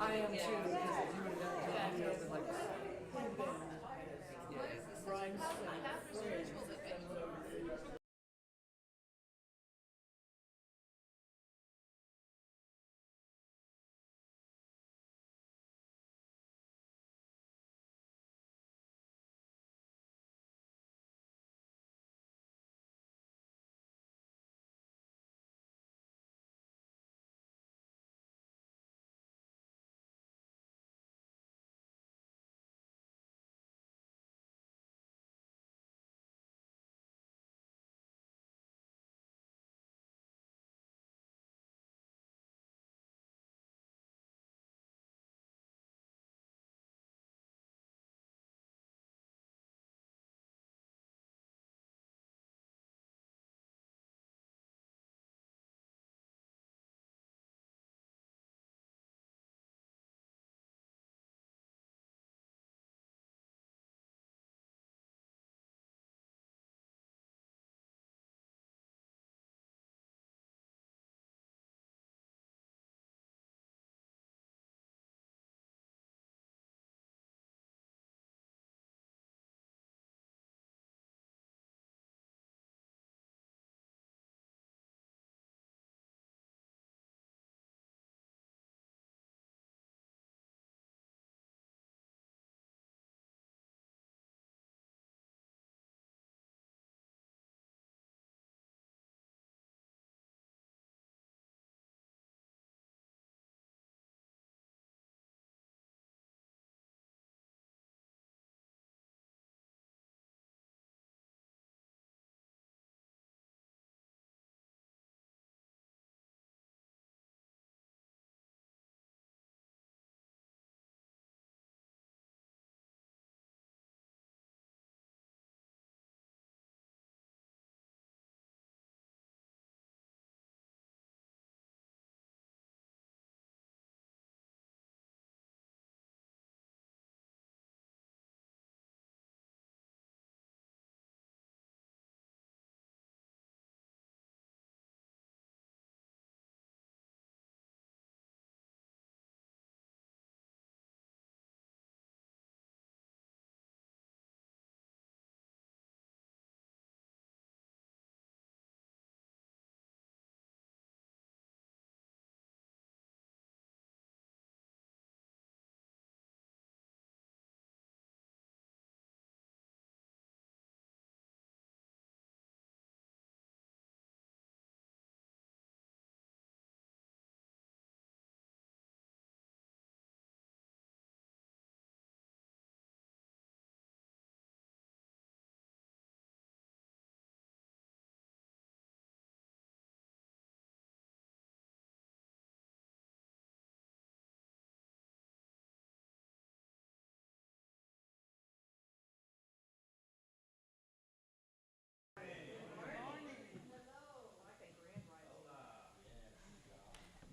I am too, because if you would have done videos of like brides and grooms and whatever.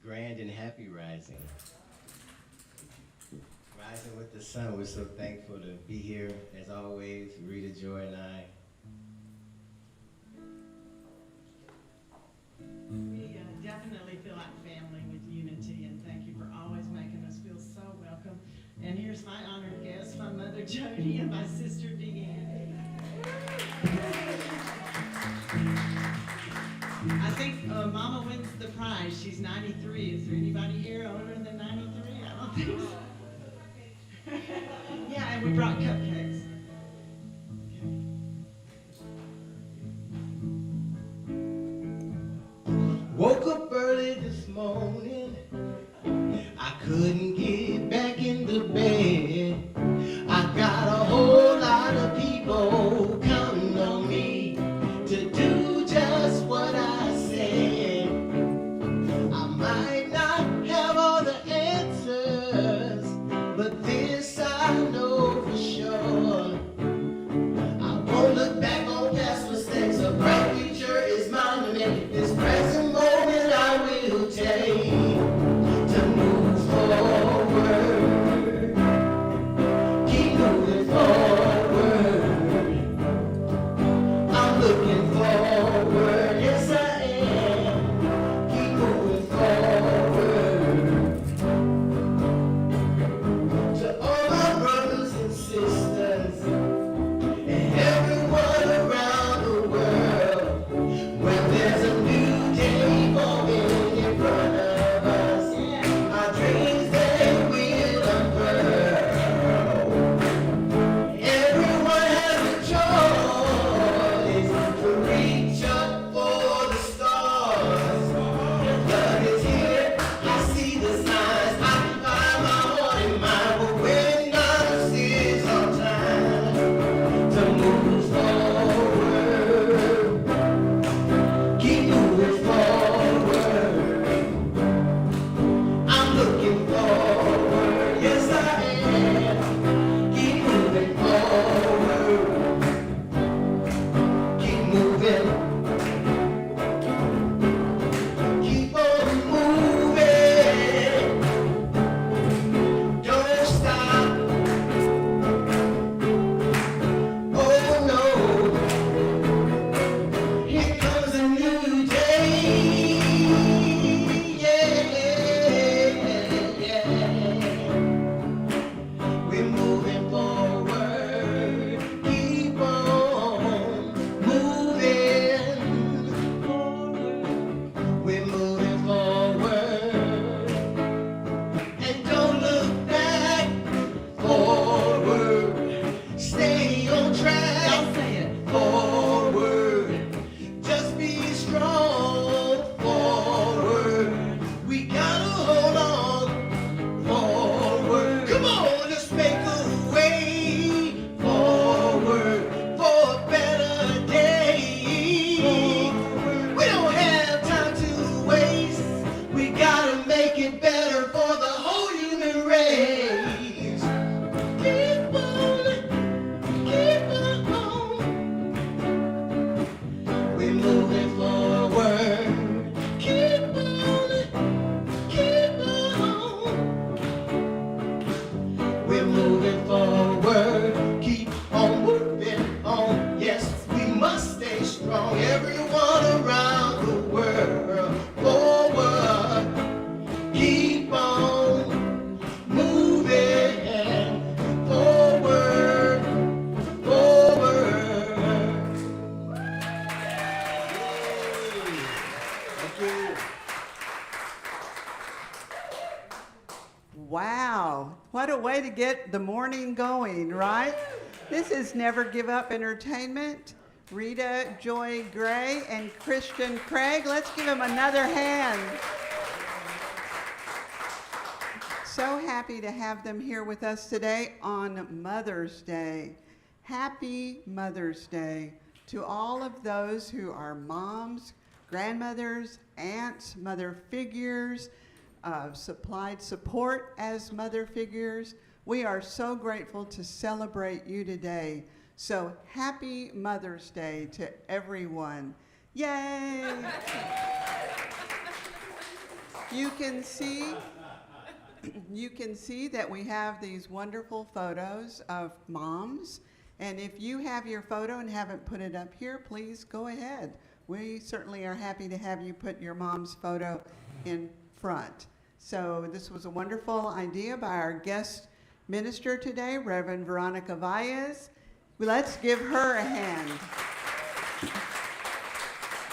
Grand and happy rising. Rising with the sun. We're so thankful to be here, as always, Rita Joy and I. We definitely feel like family with Unity, and thank you for always making us feel so welcome. And here's my honored guest, my mother Jody and my sister Deanne. I think Mama wins the prize. She's 93. Is there anybody here older than 93? I don't think so. Yeah, and we brought cupcakes. Woke up early this morning. I couldn't get back in the bed. I got a whole lot of people counting on me to do just what I said. I might not have all the answers, but this I know for sure. I won't look back on past mistakes. A bright future is mine to make. This present moment I will take to move forward. Wow, what a way to get the morning going, right? This is Never Give Up Entertainment. Rita Joy Gray and Christian Craig. Let's give them another hand. So happy to have them here with us today on Mother's Day. Happy Mother's Day to all of those who are moms, grandmothers, aunts, mother figures, supplied support as mother figures. We are so grateful to celebrate you today. So happy Mother's Day to everyone. Yay! You can see that we have these wonderful photos of moms. And if you have your photo and haven't put it up here, please go ahead. We certainly are happy to have you put your mom's photo in front. So this was a wonderful idea by our guest minister today, Reverend Veronica Valles. Let's give her a hand.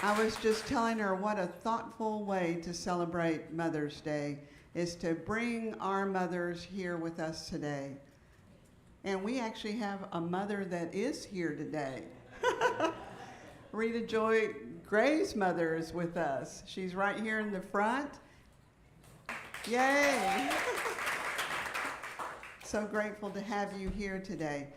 I was just telling her what a thoughtful way to celebrate Mother's Day is to bring our mothers here with us today. And we actually have a mother that is here today. Rita Joy Gray's mother is with us. She's right here in the front. Yay! So grateful to have you here today.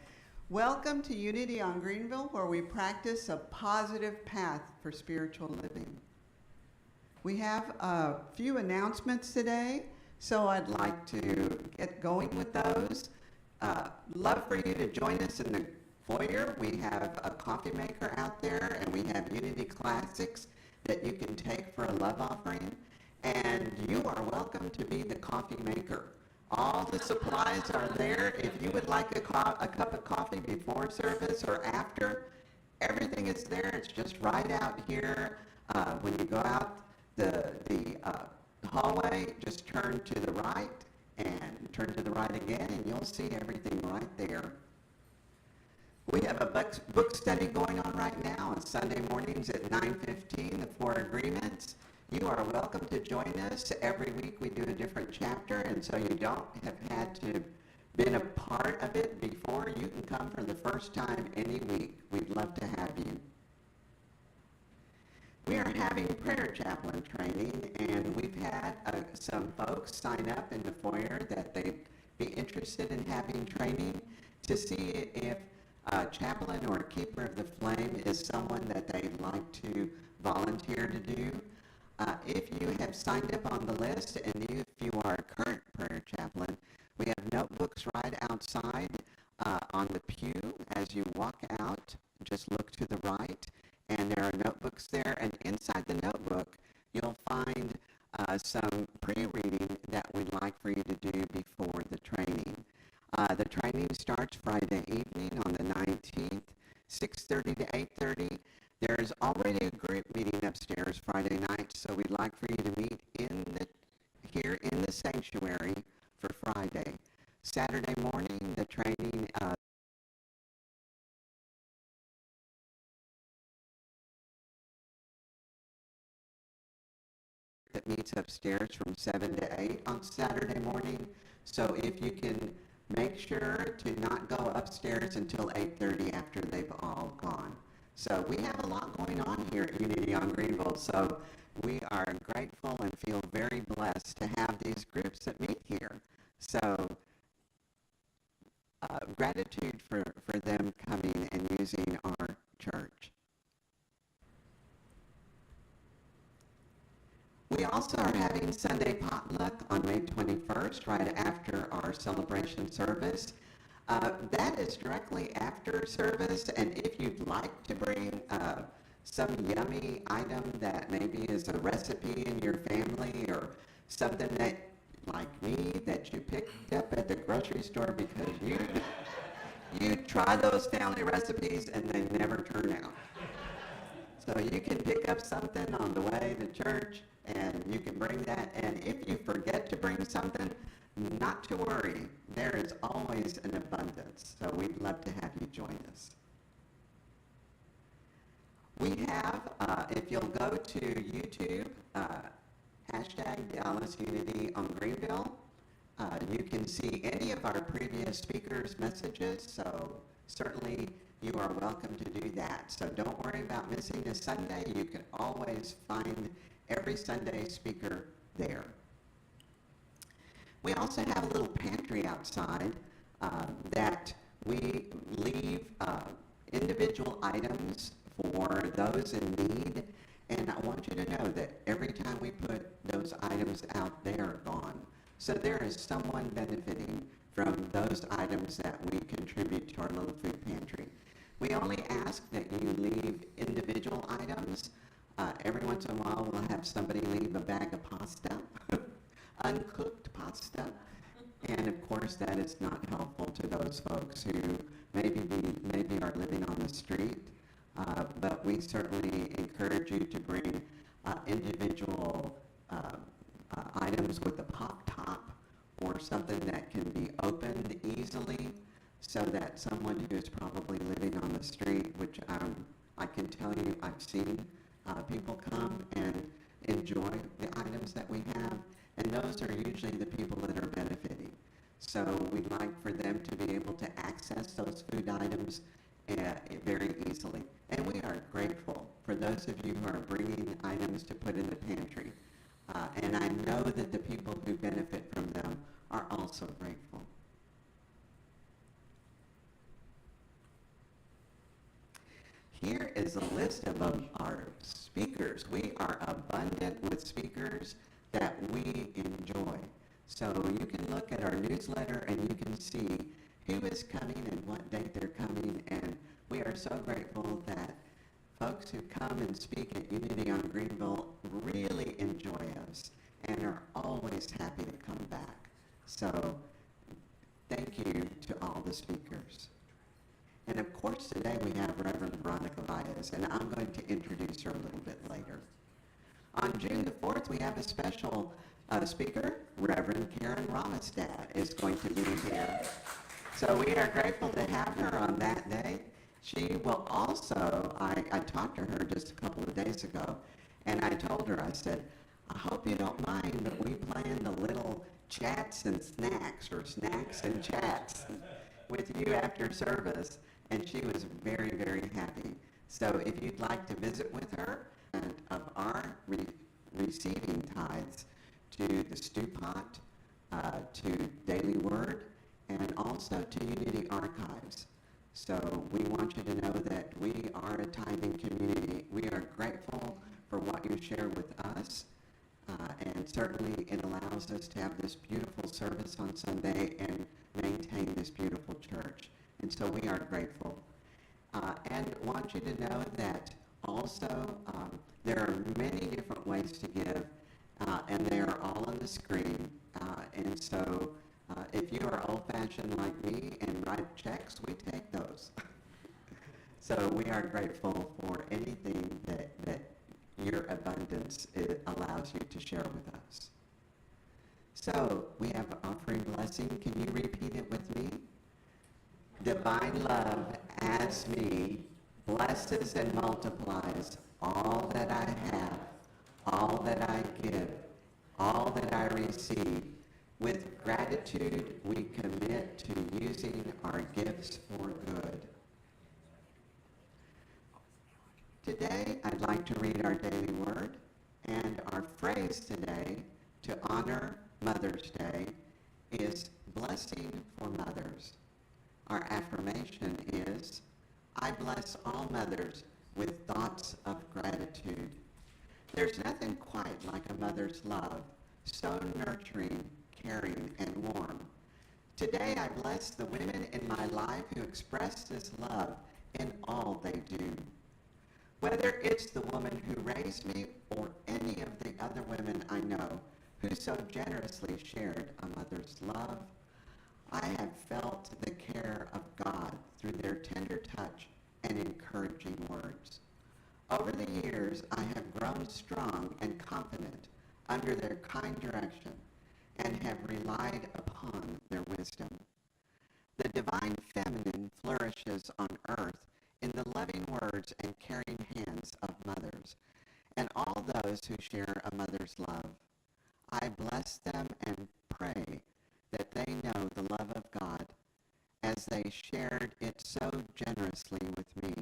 Welcome to Unity on Greenville, where we practice a positive path for spiritual living. We have a few announcements today, so I'd like to get going with those. Love for you to join us in the foyer. We have a coffee maker out there, and we have Unity Classics that you can take for a love offering. And you are welcome to be the coffee maker. All the supplies are there. If you would like a cup of coffee before service or after, everything is there. It's just right out here. When you go out the hallway, just turn to the right and turn to the right again, and you'll see everything right there. We have a book study going on right now on Sunday mornings at 9:15, the 4 agreements. You are welcome to join us. Every week we do a different chapter, and so you don't have had to been a part of it before. You can come for the first time any week. We'd love to have you. We are having prayer chaplain training, and we've had some folks sign up in the foyer that they'd be interested in having training to see if a chaplain or a keeper of the flame is someone that they'd like to volunteer to do. If you have signed up on the list and if you are a current prayer chaplain, we have notebooks right outside on the pew. As you walk out, just look to the right, and there are notebooks there. And inside the notebook, you'll find some pre-reading that we'd like for you to do before the training. The training starts Friday evening on the 19th, 6:30 to 8:30. There's already a group meeting upstairs Friday night, so we'd like for you to meet here in the sanctuary for Friday. Saturday morning, the training that meets upstairs from 7 to 8 on Saturday morning. So if you can make sure to not go upstairs until 8:30 after they've all gone. So we have a lot going on here at Unity on Greenville, so we are grateful and feel very blessed to have these groups that meet here. So gratitude for them coming and using our church. We also are having Sunday potluck on May 21st, right after our celebration service. That is directly after service, and if you'd like to bring some yummy item that maybe is a recipe in your family or something that, like me, that you picked up at the grocery store because you try those family recipes and they never turn out. So you can pick up something on the way to church, and you can bring that. And if you forget to bring something, not to worry. There is always an abundance. So we'd love to have you join us. We have, if you'll go to YouTube, hashtag Dallas Unity on Greenville, You can see any of our previous speakers' messages, so certainly you are welcome to do that. So don't worry about missing a Sunday. You can always find every Sunday speaker there. We also have a little pantry outside that we leave individual items for those in need. And I want you to know that every time we put those items out, they are gone. So there is someone benefiting from those items that we contribute to our little food pantry. We only ask that you leave individual items. Every once in a while, we'll have somebody leave a bag of pasta, uncooked pasta. And of course, that is not helpful to those folks who maybe are living on the street. But we certainly encourage you to bring individual items with a pop top or something that can be opened easily, so that someone who is probably living on the street, which I can tell you I've seen people come and enjoy the items that we have, and those are usually the people that are benefiting. So we'd like for them to be able to access those food items very easily. And we are grateful for those of you who are bringing items to put in the pantry. And I know that the people who benefit from them are also grateful. Here is a list of our speakers. We are abundant with speakers that we enjoy. So you can look at our newsletter and you can see who is coming and what date they're coming. And we are so grateful that folks who come and speak at Unity on Greenville really enjoy us and are always happy to come back. So thank you to all the speakers. And of course, today we have Reverend Veronica Valles, and I'm going to introduce her a little bit later. On June the 4th, we have a special speaker. Reverend Karen Ramestad is going to be here. So we are grateful to have her on that day. She will also, I talked to her just a couple of days ago, and I told her, I said, I hope you don't mind, but we planned a little chats and snacks, or snacks and chats with you after service. And she was very, very happy. So if you'd like to visit with her, and of our receiving tithes to the Stew Pot, to Daily Word, and also to Unity Archives. So we want you to know that we are a tithing community. We are grateful for what you share with us. And certainly it allows us to have this beautiful service on Sunday and maintain this beautiful church. And so we are grateful. And want you to know that also there are many different ways to give, and they are all on the screen. And so if you are old-fashioned like me and write checks, we take those. So we are grateful for anything that your abundance allows you to share with us. So we have offering blessing. Can you repeat it with me? Divine love adds me, blesses and multiplies all that I have, all that I give, all that I receive. With gratitude, we commit to using our gifts for good. Today, I'd like to read our daily word, and our phrase today to honor Mother's Day is blessing for mothers. Our affirmation is, I bless all mothers with thoughts of gratitude. There's nothing quite like a mother's love, so nurturing, caring, and warm. Today I bless the women in my life who express this love in all they do. Whether it's the woman who raised me or any of the other women I know who so generously shared a mother's love, I have felt the care of God through their tender touch and encouraging words. Over the years, I have grown strong and confident under their kind direction and have relied upon their wisdom. The divine feminine flourishes on earth in the loving words and caring hands of mothers and all those who share a mother's love. I bless them and pray they shared it so generously with me.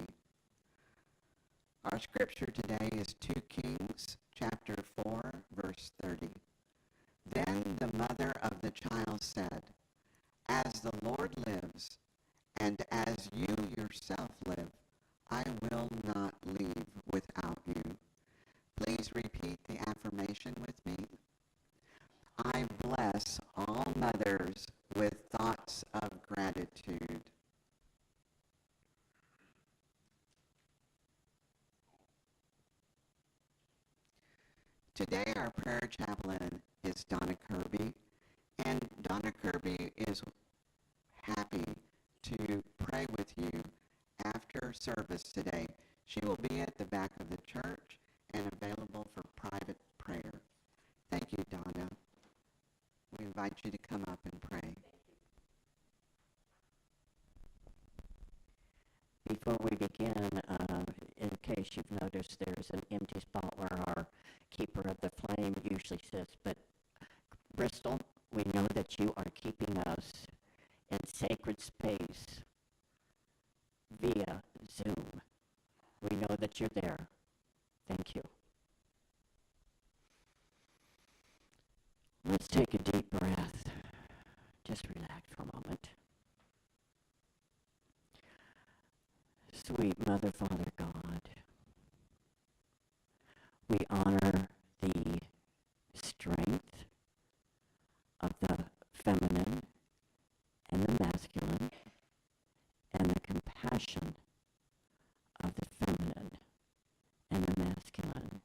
Our scripture today is 2 Kings chapter 4, verse 30. Then the mother of the child said, "As the Lord lives, and as you yourself live, I will not leave without you." Please repeat the affirmation with me. I bless all mothers with thoughts of gratitude. Today our prayer chaplain is Donna Kirby, and Donna Kirby is happy to pray with you after service today. She will be at the back of the church and available for private prayer. Thank you, Donna. We invite you to come up and pray. Before we begin, in case you've noticed, there's an empty spot where our keeper of the flame usually sits. But Bristol, we know that you are keeping us in sacred space via Zoom. We know that you're there. Thank you. Let's take a deep breath. Just relax for a moment. Sweet Mother, Father God, we honor the strength of the feminine and the masculine and the compassion of the feminine and the masculine.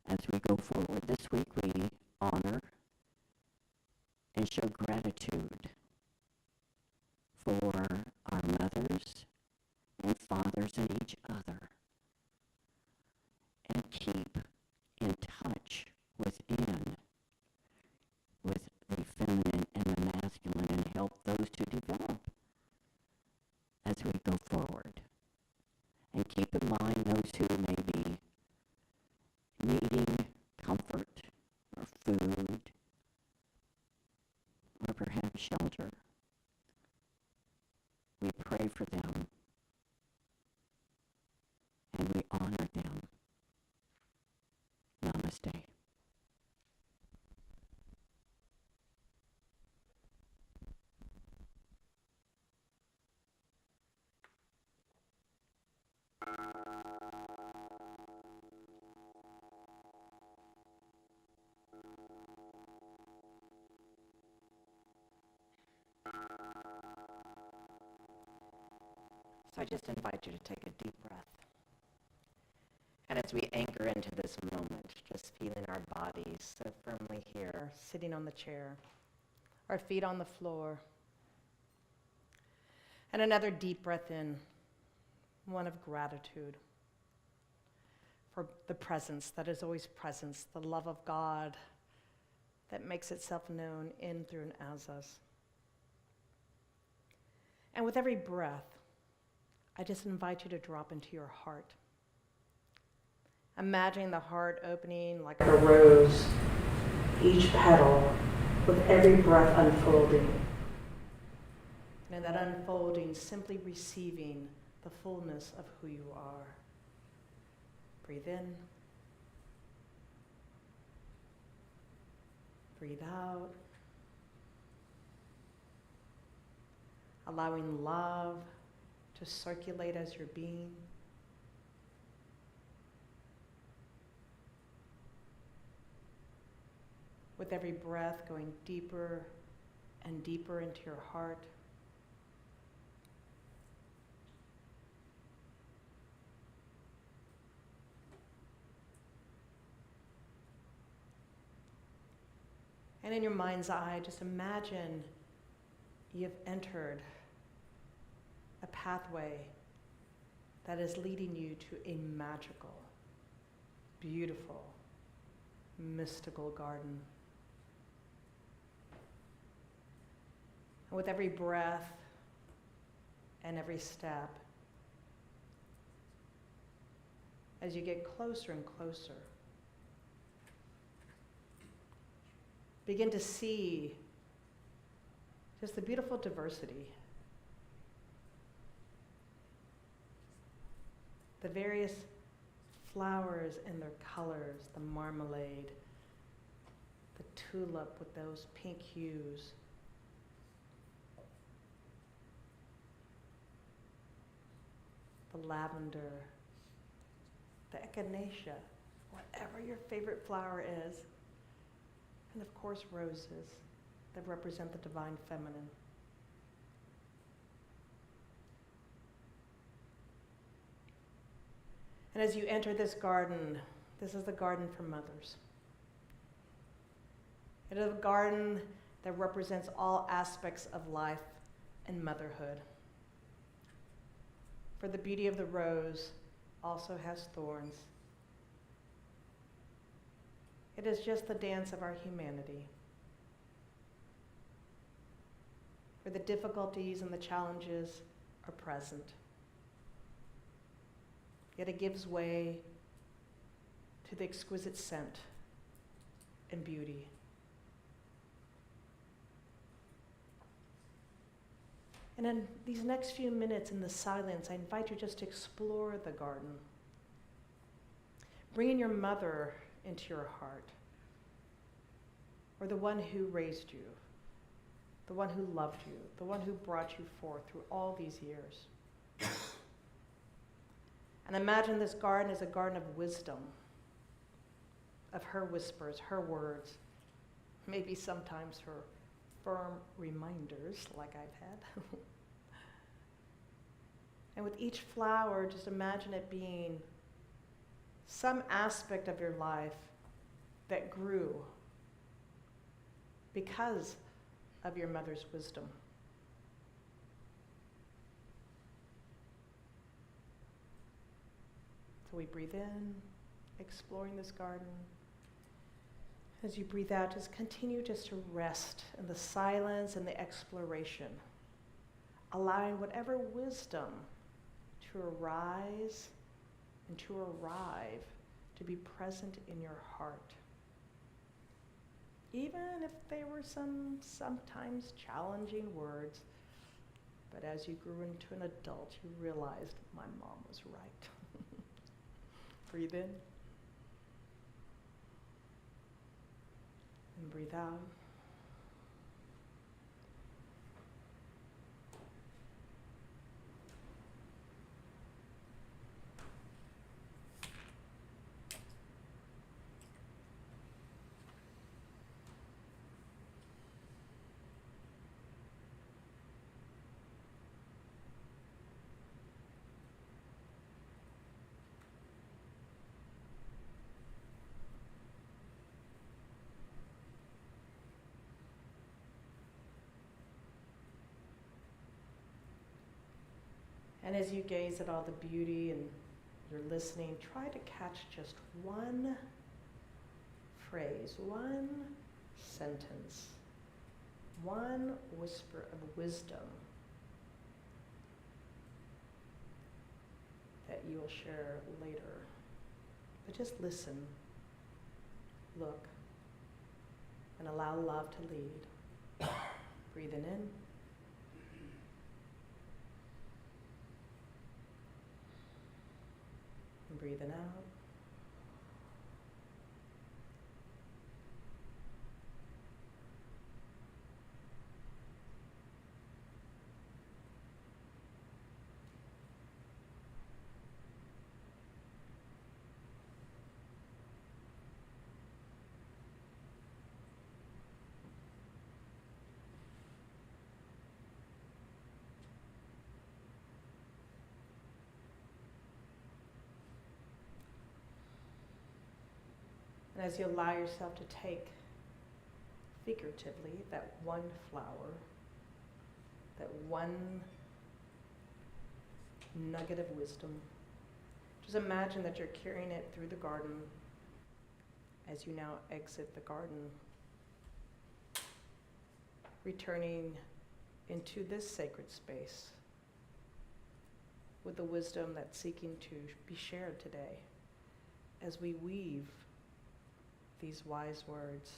As we go forward this week, we honor and show gratitude for our mothers and fathers and each other, and keep in touch with the feminine and the masculine, and help those to develop as we go forward. And keep in mind those who may be needing comfort or food or perhaps shelter. We pray for them and we honor them. Namaste. So I just invite you to take a deep breath. And as we anchor into this moment, just feeling our bodies so firmly here, sitting on the chair, our feet on the floor. And another deep breath in, one of gratitude for the presence that is always presence, the love of God that makes itself known in, through, and as us. And with every breath, I just invite you to drop into your heart. Imagine the heart opening like a rose, each petal with every breath unfolding. And in that unfolding, simply receiving the fullness of who you are. Breathe in. Breathe out. Allowing love to circulate as your being. With every breath going deeper and deeper into your heart. And in your mind's eye, just imagine you've entered a pathway that is leading you to a magical, beautiful, mystical garden. And with every breath and every step, as you get closer and closer, begin to see Just the beautiful diversity. The various flowers and their colors, the marmalade, the tulip with those pink hues. The lavender, the echinacea, whatever your favorite flower is. And of course, roses that represent the divine feminine. And as you enter this garden, this is the garden for mothers. It is a garden that represents all aspects of life and motherhood. For the beauty of the rose also has thorns. It is just the dance of our humanity. Where the difficulties and the challenges are present. Yet it gives way to the exquisite scent and beauty. And in these next few minutes in the silence, I invite you just to explore the garden. Bringing your mother into your heart, or the one who raised you, the one who loved you, the one who brought you forth through all these years. And imagine this garden as a garden of wisdom, of her whispers, her words, maybe sometimes her firm reminders like I've had. And with each flower, just imagine it being some aspect of your life that grew because of your mother's wisdom. So we breathe in, exploring this garden. As you breathe out, just continue just to rest in the silence and the exploration, allowing whatever wisdom to arise and to arrive to be present in your heart. Even if they were sometimes challenging words, but as you grew into an adult, you realized my mom was right. Breathe in. And breathe out. And as you gaze at all the beauty and you're listening, try to catch just one phrase, one sentence, one whisper of wisdom that you will share later. But just listen, look, and allow love to lead. Breathing in. And breathing out. And as you allow yourself to take figuratively that one flower, that one nugget of wisdom, just imagine that you're carrying it through the garden as you now exit the garden, returning into this sacred space with the wisdom that's seeking to be shared today as we weave these wise words,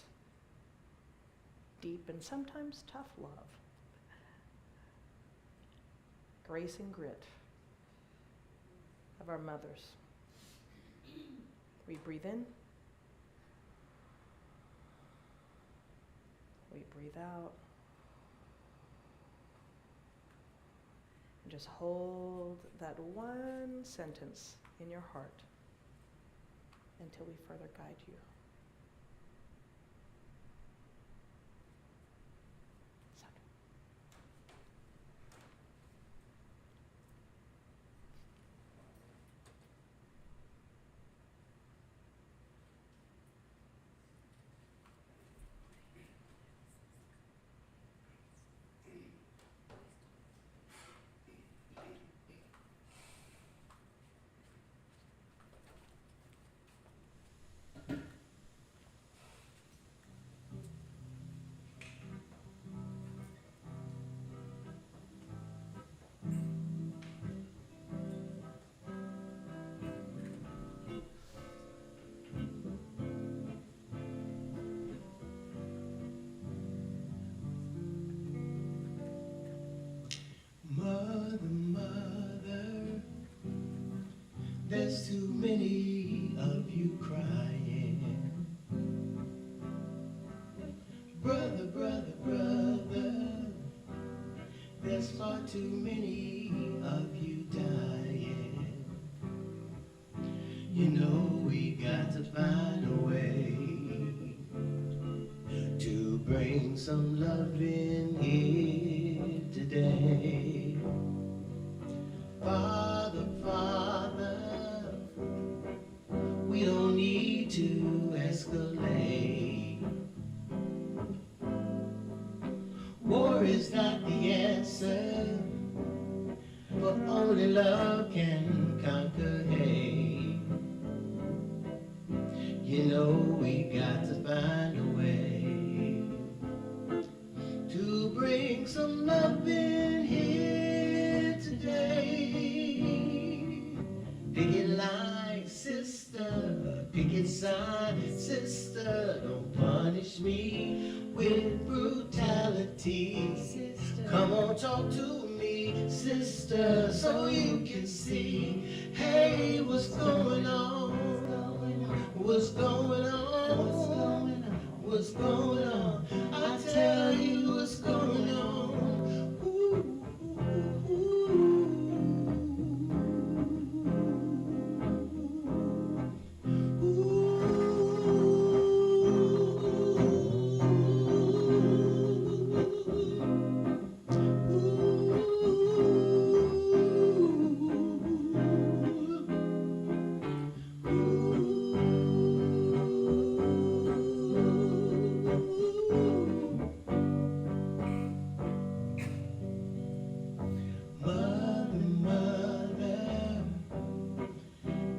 deep and sometimes tough love grace and grit of our mothers. We breathe in. We breathe out. And just hold that one sentence in your heart until we further guide you. Mother, mother, there's too many of you crying. Brother, brother, brother, there's far too many of you dying. You know we got to find a way to bring some love in here today. Father, Father, we don't need to escalate. War is not the answer, but only love can conquer hate. You know we got to find a way to bring some love in here today. Picket line, sister, picket sign, sister, don't punish me with brutality. Sister, come on, talk to me, sister, so you can see, hey, what's going on? What's going on? What's going on? I tell you what's going on. Ooh, ooh, ooh.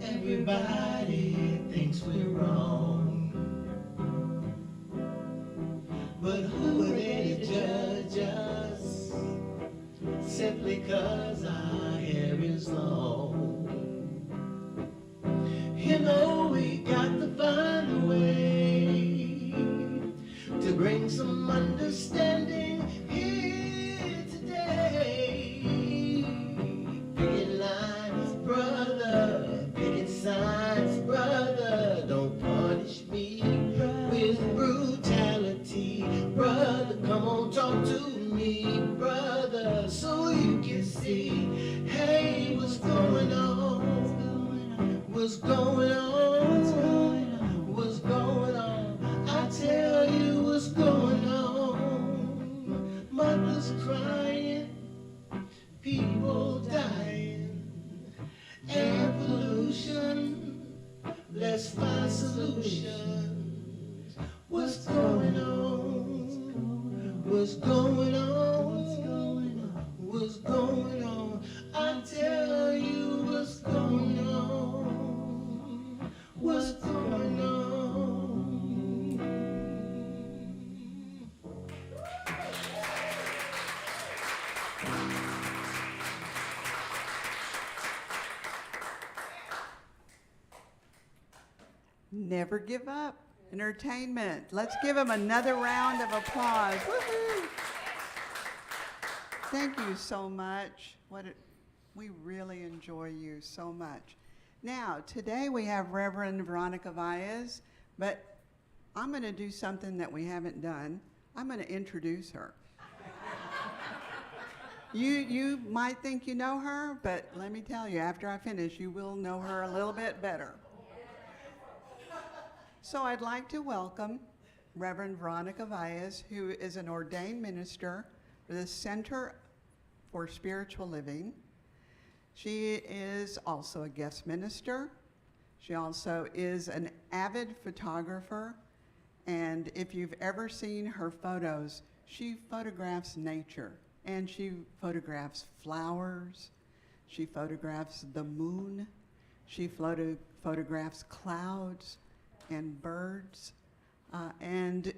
Everybody thinks we're wrong, but who are they to judge us simply 'cause our hair is long? You know we got to find a way to bring some understanding here today. Picket lines, brother, picket signs, brother, don't punish me with brutality. Brother, come on, talk to me, brother, so you can see, hey, what's going on? What's going on? What's going on? I tell you what's going on. Mothers crying, people dying, air pollution, let's find solutions. What's going on? What's going on? What's going on? I tell you what's going on. What's going on? Never give up. Entertainment. Let's give them another round of applause. Woohoo! Thank you so much. We really enjoy you so much. Now, today we have Reverend Veronica Valles, but I'm going to do something that we haven't done. I'm going to introduce her. You might think you know her, but let me tell you, after I finish, you will know her a little bit better. So I'd like to welcome Reverend Veronica Valles, who is an ordained minister for the Center for Spiritual Living. She is also a guest minister. She also is an avid photographer. And if you've ever seen her photos, she photographs nature. And she photographs flowers. She photographs the moon. She photographs clouds and birds. And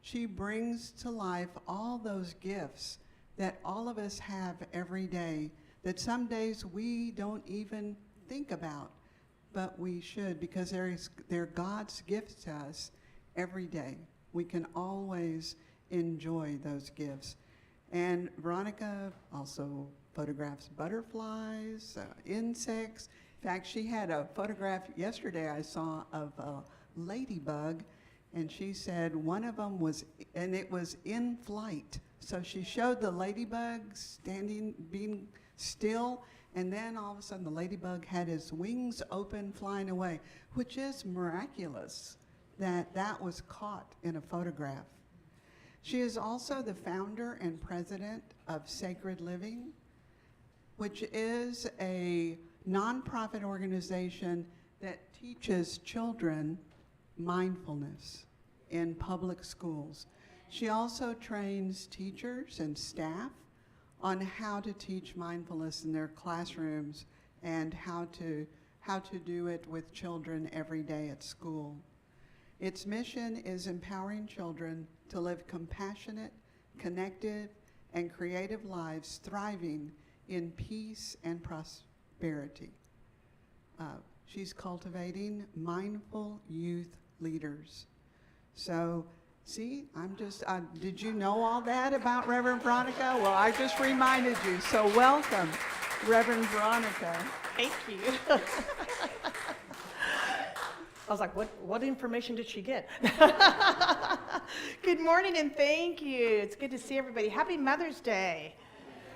she brings to life all those gifts that all of us have every day that some days we don't even think about, but we should, because they're God's gifts to us every day. We can always enjoy those gifts. And Veronica also photographs butterflies, insects. In fact, she had a photograph yesterday I saw of a ladybug, and she said one of them was, and it was in flight. So she showed the ladybug standing, being still, and then all of a sudden the ladybug had his wings open, flying away, which is miraculous that that was caught in a photograph. She is also the founder and president of Sacred Living, which is a nonprofit organization that teaches children mindfulness in public schools. She also trains teachers and staff on how to teach mindfulness in their classrooms and how to do it with children every day at school. Its mission is empowering children to live compassionate, connected, and creative lives thriving in peace and prosperity. She's cultivating mindful youth leaders. So, see, did you know all that about Reverend Veronica? Well, I just reminded you. So welcome, Reverend Veronica. Thank you. I was like, what information did she get? Good morning and thank you. It's good to see everybody. Happy Mother's Day.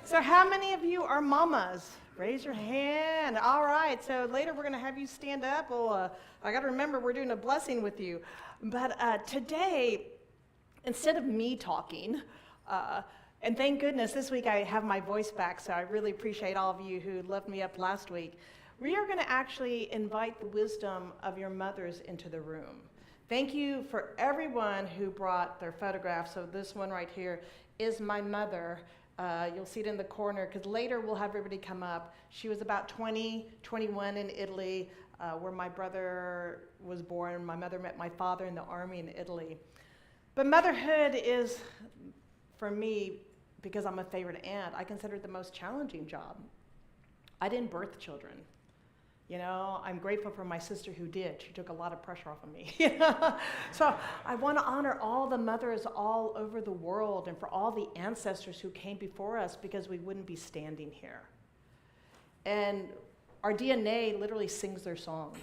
So how many of you are mamas? Raise your hand. All right. So later we're going to have you stand up. Well, I got to remember we're doing a blessing with you. But today, instead of me talking, and thank goodness this week I have my voice back, so I really appreciate all of you who left me up last week. We are going to actually invite the wisdom of your mothers into the room. Thank you for everyone who brought their photographs. So this one right here is my mother. You'll see it in the corner, because later we'll have everybody come up. She was about 20, 21 in Italy, where my brother was born. My mother met my father in the army in Italy. But motherhood is, for me, because I'm a favorite aunt, I consider it the most challenging job. I didn't birth children. You know, I'm grateful for my sister who did. She took a lot of pressure off of me. So I want to honor all the mothers all over the world and for all the ancestors who came before us, because we wouldn't be standing here. And our DNA literally sings their songs.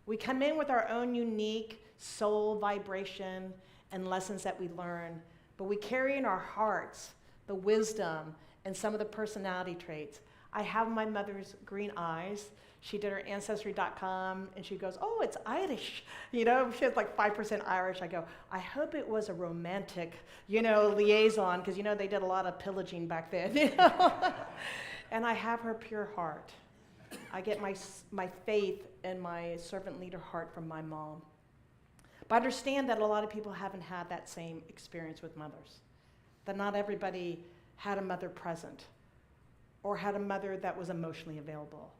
We come in with our own unique soul vibration and lessons that we learn, but we carry in our hearts the wisdom and some of the personality traits. I have my mother's green eyes. She did her Ancestry.com, and she goes, oh, it's Irish. You know, she has like 5% Irish. I go, I hope it was a romantic, liaison, because, they did a lot of pillaging back then. And I have her pure heart. I get my faith and my servant leader heart from my mom. But understand that a lot of people haven't had that same experience with mothers, that not everybody had a mother present or had a mother that was emotionally available.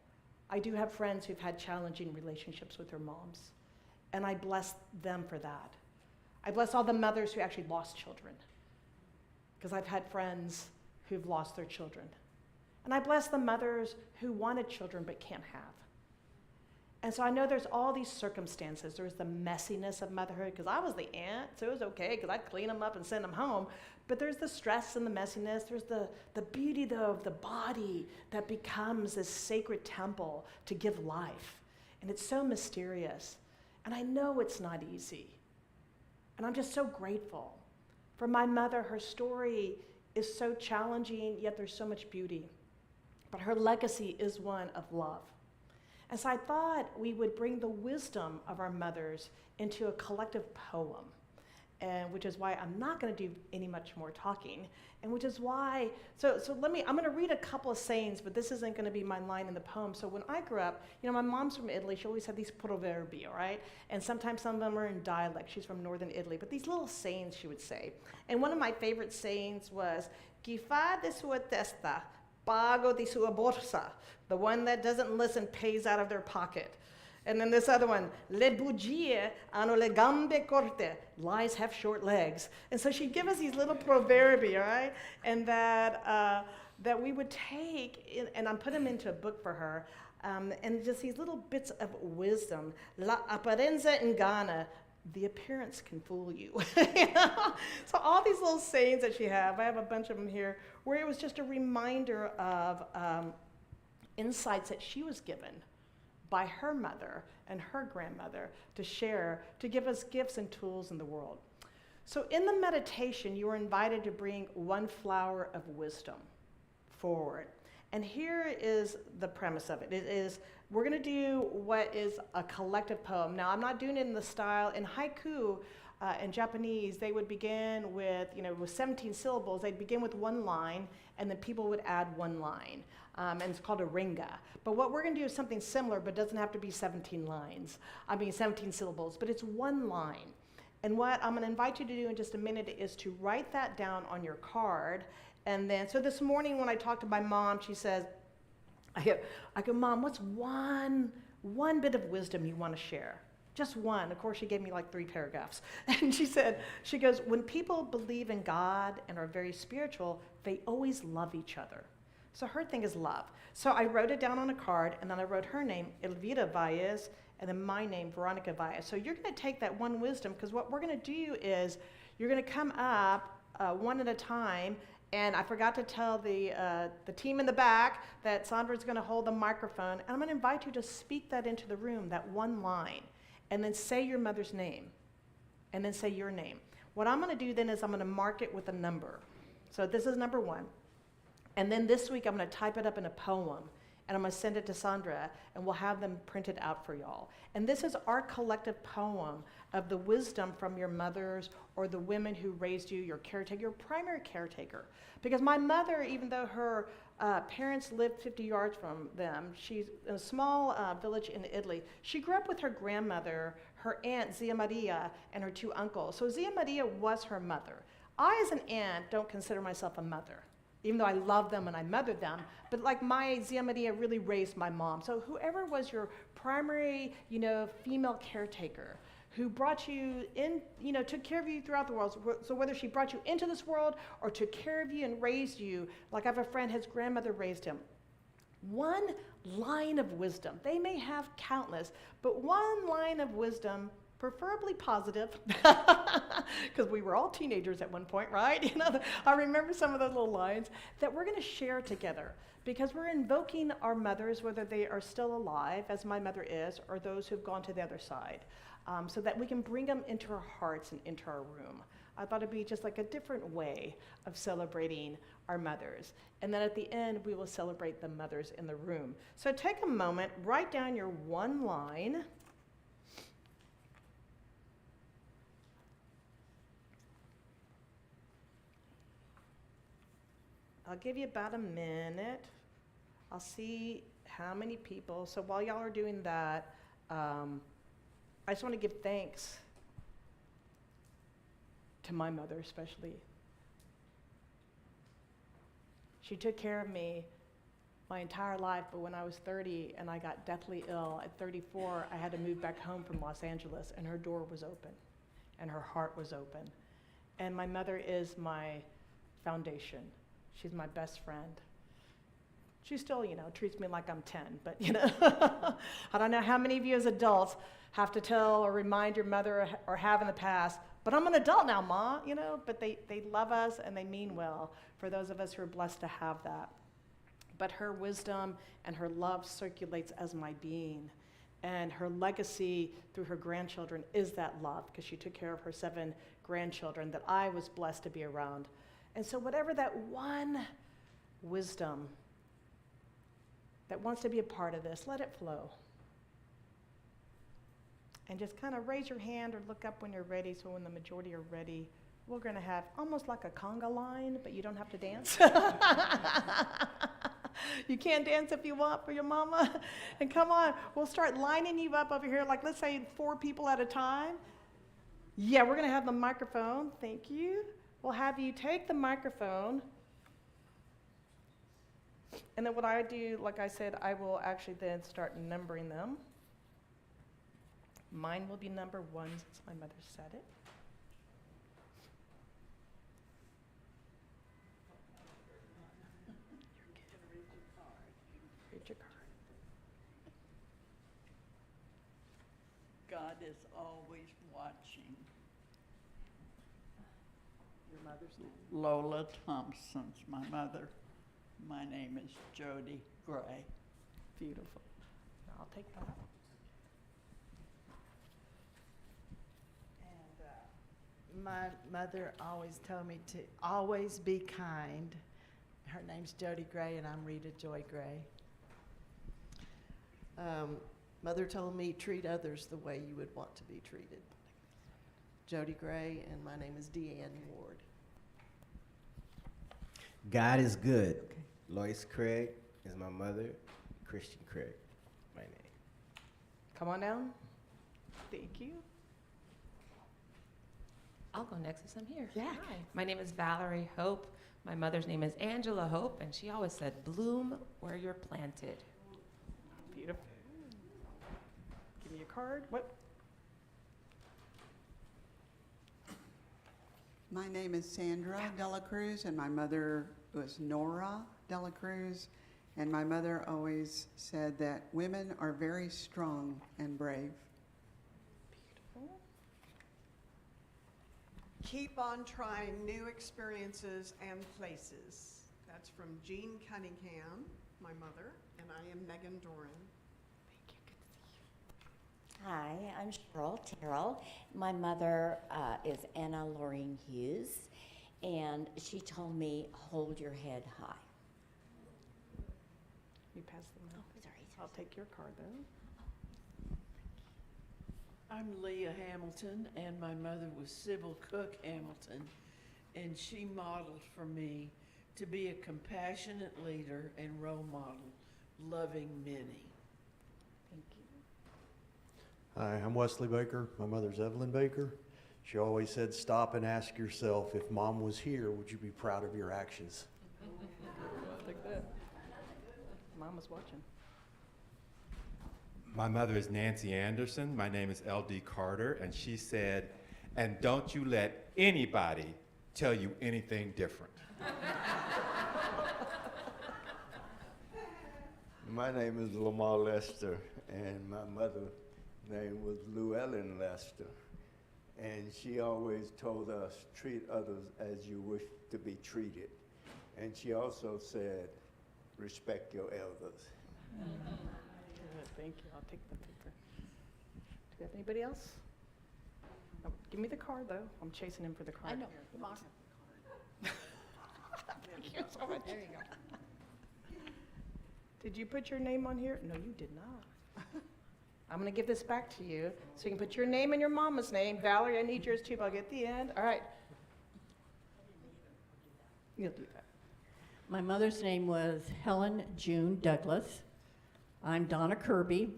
I do have friends who've had challenging relationships with their moms, and I bless them for that. I bless all the mothers who actually lost children, because I've had friends who've lost their children. And I bless the mothers who wanted children but can't have. And so I know there's all these circumstances. There's the messiness of motherhood, because I was the aunt, so it was okay, because I'd clean them up and send them home. But there's the stress and the messiness. There's the beauty, though, of the body that becomes this sacred temple to give life. And it's so mysterious. And I know it's not easy. And I'm just so grateful. For my mother, her story is so challenging, yet there's so much beauty. But her legacy is one of love. And so I thought we would bring the wisdom of our mothers into a collective poem, and which is why I'm not going to do any much more talking, and which is why, I'm going to read a couple of sayings, but this isn't going to be my line in the poem. So when I grew up, my mom's from Italy. She always had these proverbi, all right? And sometimes some of them are in dialect. She's from northern Italy, but these little sayings she would say. And one of my favorite sayings was, "Chi fa de sua testa, pago di sua borsa." The one that doesn't listen pays out of their pocket. And then this other one, "Le bugie hanno le gambe corte." Lies have short legs. And so she'd give us these little proverbi, all right? And that we would take, and I put them into a book for her, and just these little bits of wisdom. La apparenza inganna. The appearance can fool you. So all these little sayings that she have, I have a bunch of them here, where it was just a reminder of insights that she was given by her mother and her grandmother to share, to give us gifts and tools in the world. So in the meditation, you are invited to bring one flower of wisdom forward. And here is the premise of it. It is, we're going to do what is a collective poem. Now, I'm not doing it in the style. In haiku, in Japanese, they would begin with 17 syllables. They'd begin with one line, and then people would add one line. And it's called a ringa. But what we're going to do is something similar, but doesn't have to be 17 syllables, but it's one line. And what I'm going to invite you to do in just a minute is to write that down on your card. And then, so this morning when I talked to my mom, she says, I go, "Mom, what's one bit of wisdom you want to share?" Just one. Of course, she gave me like 3 paragraphs. And she goes, "When people believe in God and are very spiritual, they always love each other." So her thing is love. So I wrote it down on a card, and then I wrote her name, Educator Valles, and then my name, Veronica Valles. So you're going to take that one wisdom, because what we're going to do is you're going to come up one at a time. And I forgot to tell the team in the back that Sandra's going to hold the microphone. And I'm going to invite you to speak that into the room, that one line, and then say your mother's name, and then say your name. What I'm going to do then is I'm going to mark it with a number. So this is number 1. And then this week I'm going to type it up in a poem, and I'm going to send it to Sandra, and we'll have them printed out for y'all. And this is our collective poem of the wisdom from your mothers or the women who raised you, your caretaker, your primary caretaker. Because my mother, even though her parents lived 50 yards from them, she's in a small village in Italy. She grew up with her grandmother, her aunt Zia Maria, and her 2 uncles. So Zia Maria was her mother. I, as an aunt, don't consider myself a mother, even though I love them and I mothered them. But like my Zia Maria really raised my mom. So whoever was your primary, female caretaker, who brought you in, took care of you throughout the world. So whether she brought you into this world or took care of you and raised you, like I have a friend, his grandmother raised him. One line of wisdom. They may have countless, but one line of wisdom, preferably positive, because we were all teenagers at one point, right? I remember some of those little lines that we're going to share together, because we're invoking our mothers, whether they are still alive, as my mother is, or those who've gone to the other side, so that we can bring them into our hearts and into our room. I thought it'd be just like a different way of celebrating our mothers. And then at the end, we will celebrate the mothers in the room. So take a moment, write down your one line. I'll give you about a minute. I'll see how many people. So while y'all are doing that, I just want to give thanks to my mother especially. She took care of me my entire life, but when I was 30 and I got deathly ill, at 34, I had to move back home from Los Angeles, and her door was open, and her heart was open. And my mother is my foundation. She's my best friend. She still, treats me like I'm 10, but, I don't know how many of you as adults have to tell or remind your mother or have in the past, but I'm an adult now, Ma, but they love us and they mean well for those of us who are blessed to have that. But her wisdom and her love circulates as my being. And her legacy through her grandchildren is that love, because she took care of her 7 grandchildren that I was blessed to be around. And so whatever that one wisdom that wants to be a part of this, let it flow. And just kind of raise your hand or look up when you're ready, so when the majority are ready, we're going to have almost like a conga line, but you don't have to dance. You can dance if you want for your mama. And come on, we'll start lining you up over here, like let's say 4 people at a time. Yeah, we're going to have the microphone. Thank you. We'll have you take the microphone. And then what I do, like I said, I will actually then start numbering them. Mine will be number 1 since my mother said it. Read your card. God is always watching. Your mother's name. Lola Thompson's my mother. My name is Jody Gray. Beautiful. I'll take that. And my mother always told me to always be kind. Her name's Jody Gray, and I'm Rita Joy Gray. Mother told me treat others the way you would want to be treated. Jody Gray, and my name is Deanne Ward. God is good. Lois Craig is my mother. Christian Craig, my name. Come on down. Thank you. I'll go next since I'm here. Yeah. Hi. My name is Valerie Hope. My mother's name is Angela Hope, and she always said, bloom where you're planted. Beautiful. Give me your card. What? My name is Sandra Dela Cruz, and my mother was Nora Dela Cruz. And my mother always said that women are very strong and brave. Beautiful. Keep on trying new experiences and places. That's from Jean Cunningham, my mother, and I am Megan Doran. Thank you. Good to see you. Hi, I'm Cheryl Terrell. My mother is Anna Lorraine Hughes, and she told me, hold your head high. You pass them out. Oh, sorry. I'll take your card though. I'm Leah Hamilton, and my mother was Sybil Cook Hamilton, and she modeled for me to be a compassionate leader and role model, loving many. Thank you. Hi, I'm Wesley Baker. My mother's Evelyn Baker. She always said, stop and ask yourself, if Mom was here, would you be proud of your actions? Take that. Mama's watching. My mother is Nancy Anderson. My name is L.D. Carter, and she said, and don't you let anybody tell you anything different. My name is Lamar Lester, and my mother's name was Llewellyn Lester. And she always told us, treat others as you wish to be treated. And she also said, respect your elders. Good, thank you. I'll take the paper. Do we have anybody else? Oh, give me the card though. I'm chasing him for the card. I know. Come on. Thank you so much. There you go. Did you put your name on here? No, you did not. I'm going to give this back to you so you can put your name and your mama's name. Valerie, I need yours too, but I'll get at the end. All right. You'll do that. My mother's name was Helen June Douglas. I'm Donna Kirby,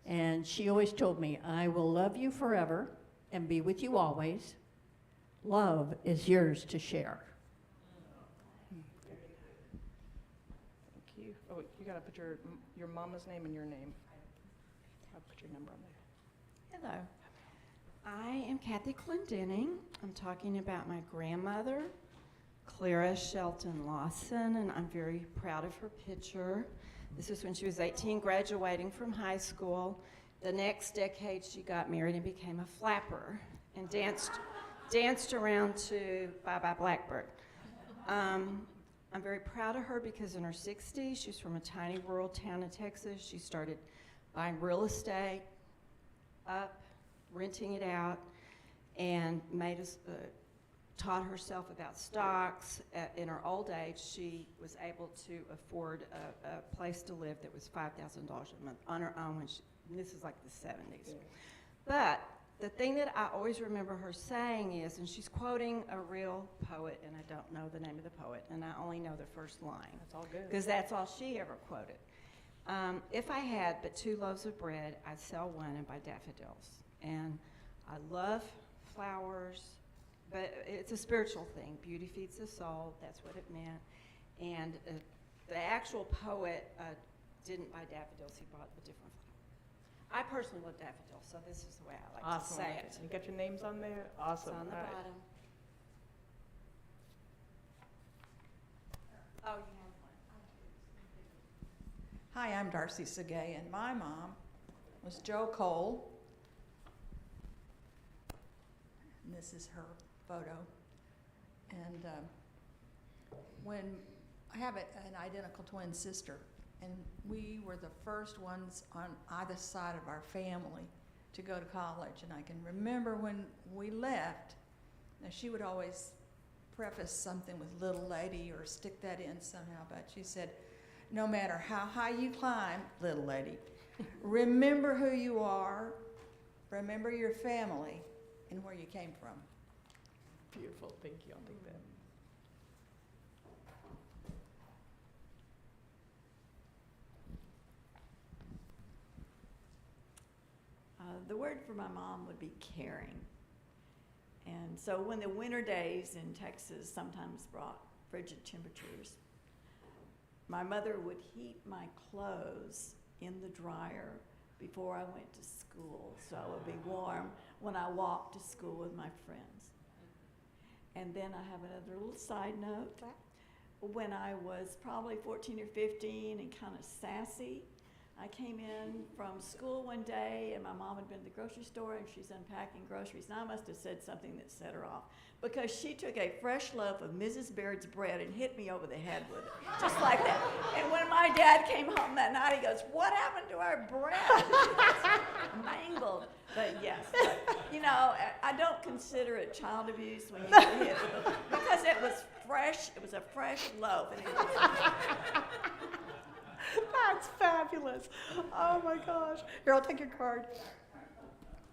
and she always told me, I will love you forever and be with you always. Love is yours to share. Thank you. Oh, you got to put your mama's name and your name. I'll put your number on there. Hello. I am Kathy Clendenning. I'm talking about my grandmother, Clara Shelton Lawson, and I'm very proud of her picture. This is when she was 18, graduating from high school. The next decade, she got married and became a flapper and danced around to Bye Bye Blackbird. I'm very proud of her because in her 60s, she's from a tiny rural town in Texas. She started buying real estate up, renting it out, and taught herself about stocks. In her old age, she was able to afford a place to live that was $5,000 a month on her own. And this is like the 70s. But the thing that I always remember her saying is, and she's quoting a real poet, and I don't know the name of the poet, and I only know the first line. That's all good. Because that's all she ever quoted. If I had but 2 loaves of bread, I'd sell one and buy daffodils. And I love flowers, but it's a spiritual thing. Beauty feeds the soul, that's what it meant. And the actual poet didn't buy daffodils, he bought a different flower. I personally love daffodils, so this is the way I like to say it. You got your names on there? Awesome. It's on the All right. bottom. Oh, you have one. Hi, I'm Darcy Segay, and my mom was Jo Cole. And this is her photo. And when I have an identical twin sister, and we were the first ones on either side of our family to go to college. And I can remember when we left, now she would always preface something with little lady or stick that in somehow, but she said, no matter how high you climb, little lady, remember who you are, remember your family, and where you came from. Beautiful. Thank you. I'll take that. The word for my mom would be caring. And so when the winter days in Texas sometimes brought frigid temperatures, my mother would heat my clothes in the dryer before I went to school, so I would be warm when I walked to school with my friends. And then I have another little side note. When I was probably 14 or 15 and kind of sassy, I came in from school one day and my mom had been to the grocery store and she's unpacking groceries, and I must have said something that set her off, because she took a fresh loaf of Mrs. Baird's bread and hit me over the head with it, just like that. And when my dad came home that night, he goes, "What happened to our bread?" It's mangled. But yes, you know, I don't consider it child abuse when you get hit with it, because it was fresh. It was a fresh loaf. And it was That's fabulous. Oh my gosh. Here, I'll take your card.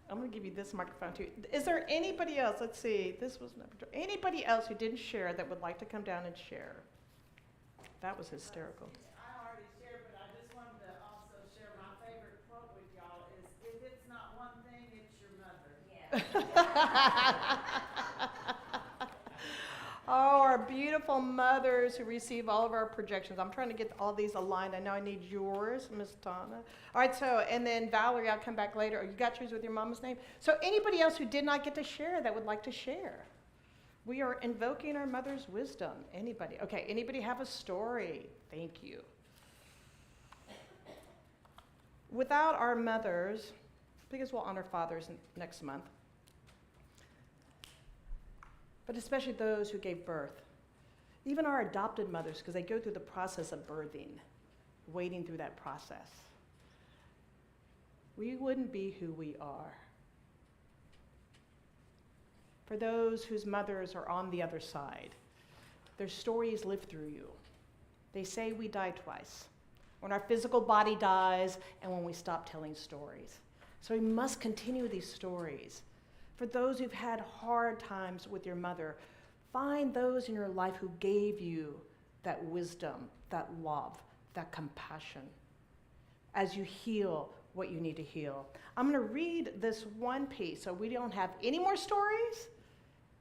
I'm going to give you this microphone too. Is there anybody else? Let's see. This was number 2. Anybody else who didn't share that would like to come down and share? That was hysterical. I already shared, but I just wanted to also share my favorite quote with y'all is, if it's not one thing, it's your mother. Oh, our beautiful mothers who receive all of our projections. I'm trying to get all these aligned. I know I need yours, Miss Donna. All right, so, and then Valerie, I'll come back later. Oh, you got yours with your mama's name? So anybody else who did not get to share that would like to share? We are invoking our mother's wisdom. Anybody? Okay, anybody have a story? Thank you. Without our mothers, because we'll honor fathers next month, but especially those who gave birth. Even our adopted mothers, because they go through the process of birthing, wading through that process. We wouldn't be who we are. For those whose mothers are on the other side, their stories live through you. They say we die twice, when our physical body dies and when we stop telling stories. So we must continue these stories. For those who've had hard times with your mother, find those in your life who gave you that wisdom, that love, that compassion as you heal what you need to heal. I'm going to read this one piece so we don't have any more stories,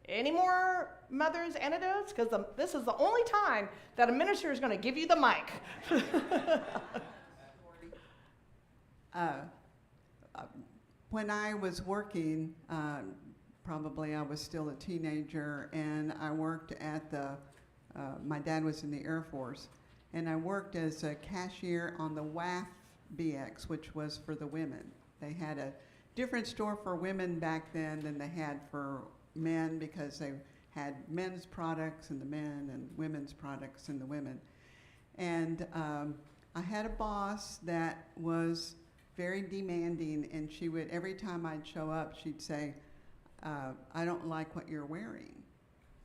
any more mother's anecdotes, because this is the only time that a minister is going to give you the mic. When I was working, probably I was still a teenager, and I worked at the my dad was in the Air Force, and I worked as a cashier on the WAF BX, which was for the women. They had a different store for women back then than they had for men, because they had men's products in the men and women's products in the women. And I had a boss that was very demanding, and she would, every time I'd show up, she'd say, I don't like what you're wearing.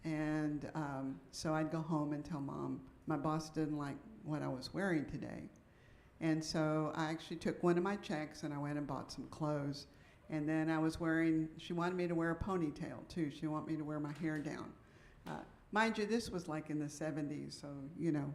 And so I'd go home and tell Mom, my boss didn't like what I was wearing today. And so I actually took one of my checks and I went and bought some clothes. And then I was wearing, she wanted me to wear a ponytail too. She wanted me to wear my hair down. Mind you, this was like in the 70s, so, you know.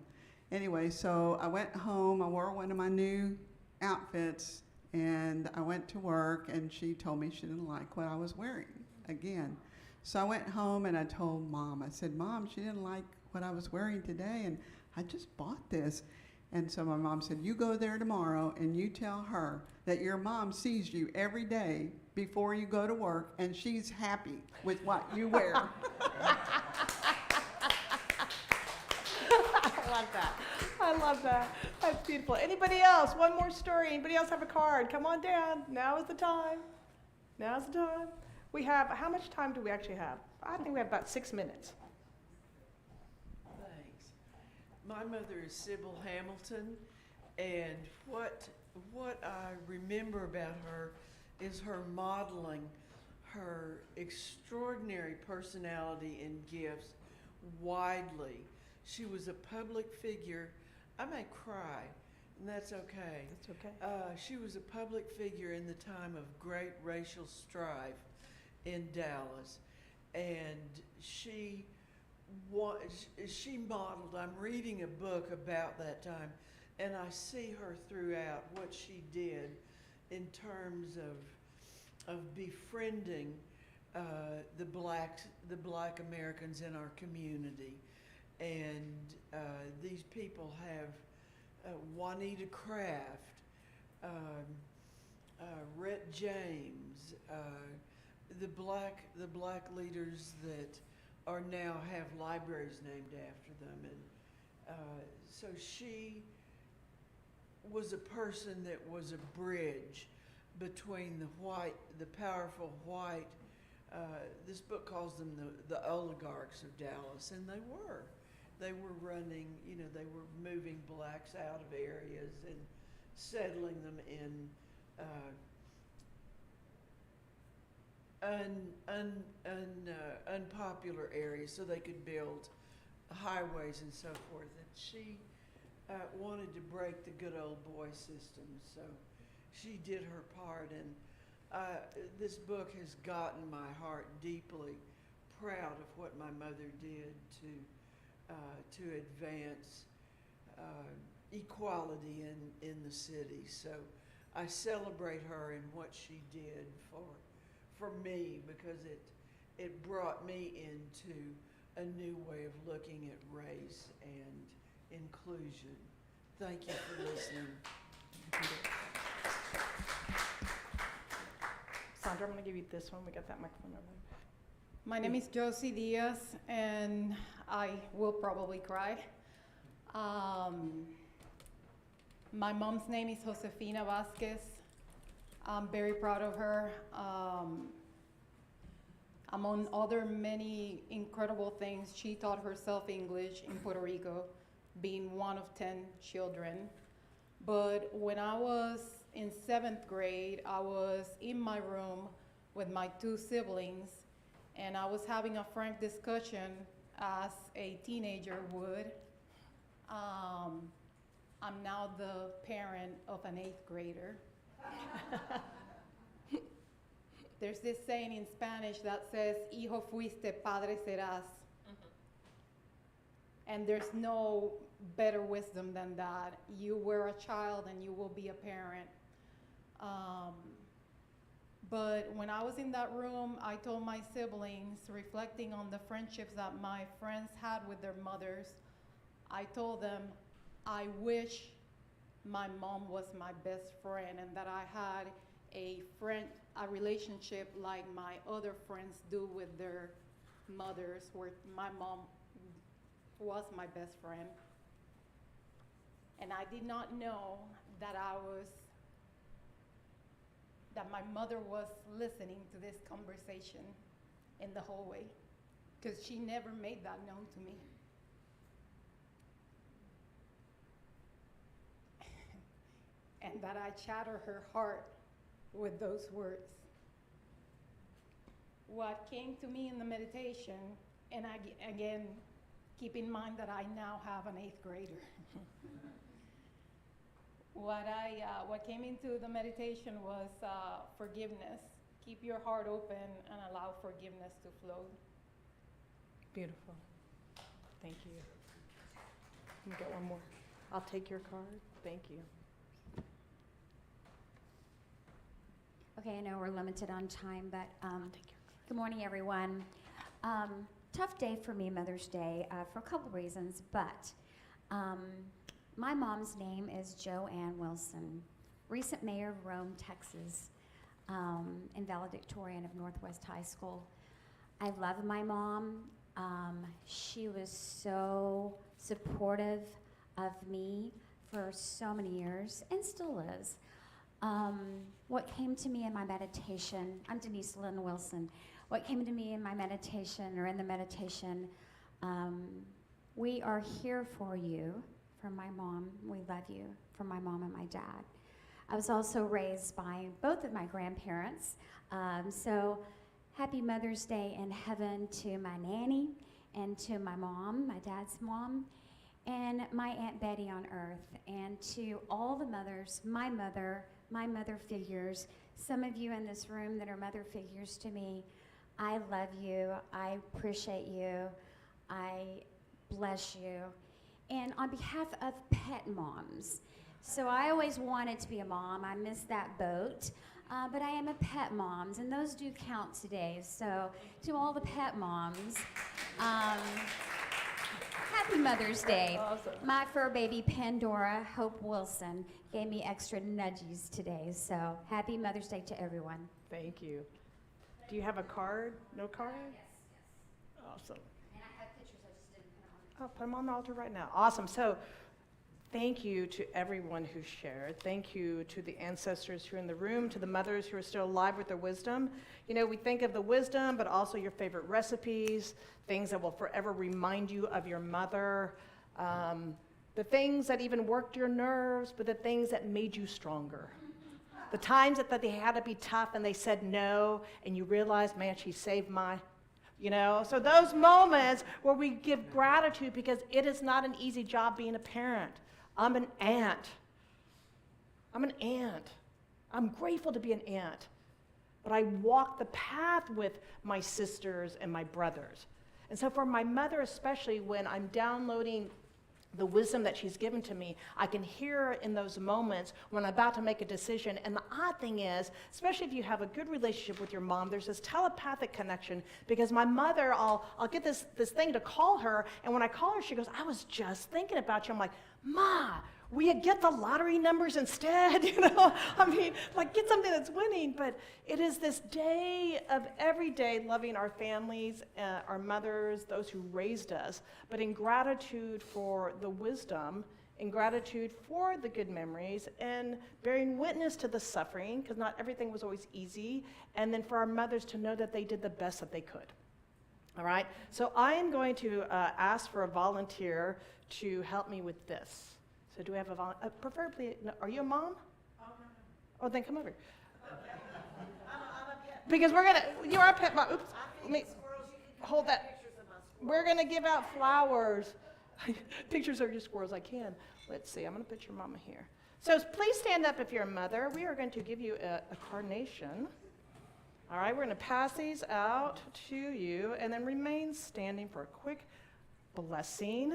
Anyway, so I went home, I wore one of my new outfits, and I went to work, and she told me she didn't like what I was wearing again. So I went home and I told Mom, I said, Mom, she didn't like what I was wearing today, and I just bought this. And so my mom said, you go there tomorrow and you tell her that your mom sees you every day before you go to work, and she's happy with what you wear. I love that. I love that. That's beautiful. Anybody else? One more story. Anybody else have a card? Come on down. Now is the time. Now is the time. We have, how much time do we actually have? I think we have about 6 minutes. Thanks. My mother is Sybil Hamilton, and what I remember about her is her modeling her extraordinary personality and gifts widely. She was a public figure. I may cry, and that's okay. That's okay. She was a public figure in the time of great racial strife in Dallas, and she modeled. I'm reading a book about that time, and I see her throughout what she did in terms of befriending the black Americans in our community. And these people have Juanita Craft, Rhett James, the black leaders that are now have libraries named after them. And so she was a person that was a bridge between the powerful white, this book calls them the oligarchs of Dallas, and they were. They were running, you know, they were moving blacks out of areas and settling them in unpopular areas so they could build highways and so forth. And she wanted to break the good old boy system, so she did her part. And this book has gotten my heart deeply proud of what my mother did to advance equality in the city. So I celebrate her and what she did for me, because it brought me into a new way of looking at race and inclusion. Thank you for listening. Sandra, I'm going to give you this one. We got that microphone over there. My name is Josie Diaz, and I will probably cry. My mom's name is Josefina Vasquez. I'm very proud of her. Among other many incredible things, she taught herself English in Puerto Rico, being one of 10 children. But when I was in 7th grade, I was in my room with my 2 siblings, and I was having a frank discussion as a teenager would. I'm now the parent of an 8th grader. There's this saying in Spanish that says, hijo fuiste, padre serás. And there's no better wisdom than that. You were a child and you will be a parent. But when I was in that room, I told my siblings, reflecting on the friendships that my friends had with their mothers, I told them, I wish my mom was my best friend and that I had a relationship like my other friends do with their mothers, where my mom was my best friend. And I did not know that that my mother was listening to this conversation in the hallway, because she never made that known to me. And that I shatter her heart with those words. What came to me in the meditation, and again, keep in mind that I now have an 8th grader. What came into the meditation was forgiveness. Keep your heart open and allow forgiveness to flow. Beautiful. Thank you. Let me get one more. I'll take your card. Thank you. Okay, I know we're limited on time, but good morning, everyone. Tough day for me, Mother's Day, for a couple reasons, but my mom's name is Joanne Wilson, recent mayor of Rome, Texas, and valedictorian of Northwest High School. I love my mom. She was so supportive of me for so many years, and still is. What came to me in my meditation, I'm Denise Lynn Wilson. What came to me in my meditation, or in the meditation, we are here for you, from my mom. We love you, from my mom and my dad. I was also raised by both of my grandparents. So happy Mother's Day in heaven to my nanny and to my mom, my dad's mom, and my Aunt Betty on earth, and to all the mothers, my mother figures, some of you in this room that are mother figures to me. I love you, I appreciate you, I bless you. And on behalf of pet moms, so I always wanted to be a mom, I missed that boat, but I am a pet moms, and those do count today. So to all the pet moms, happy Mother's Day. Awesome. My fur baby Pandora Hope Wilson gave me extra nudgies today, so happy Mother's Day to everyone. Thank you. Do you have a card? No card? Yes. Awesome. And I have pictures, I just didn't put them on. I'll put them on the altar right now. Awesome. So thank you to everyone who shared. Thank you to the ancestors who are in the room, to the mothers who are still alive with their wisdom. You know, we think of the wisdom, but also your favorite recipes, things that will forever remind you of your mother, the things that even worked your nerves, but the things that made you stronger. The times that they had to be tough and they said no, and you realized, man, she saved my, you know. So those moments where we give gratitude, because it is not an easy job being a parent. I'm an aunt. I'm grateful to be an aunt. But I walk the path with my sisters and my brothers. And so for my mother especially, when I'm downloading the wisdom that she's given to me, I can hear her in those moments when I'm about to make a decision. And the odd thing is, especially if you have a good relationship with your mom, there's this telepathic connection, because my mother, I'll get this thing to call her, and when I call her, she goes, I was just thinking about you. I'm like, Ma, will you get the lottery numbers instead? You know, I mean, like, get something that's winning. But it is this day of every day loving our families, our mothers, those who raised us, but in gratitude for the wisdom, in gratitude for the good memories, and bearing witness to the suffering, because not everything was always easy, and then for our mothers to know that they did the best that they could. All right, so I am going to ask for a volunteer to help me with this. So do we have a volunteer? Preferably, no, are you a mom? Oh, no. Oh, then come over. Because we're going to, you're a pet mom. Oops, let me hold that. We're going to give out flowers. Pictures of your squirrels, I can. Let's see, I'm going to put your mama here. So please stand up if you're a mother. We are going to give you a carnation. All right, we're going to pass these out to you, and then remain standing for a quick blessing.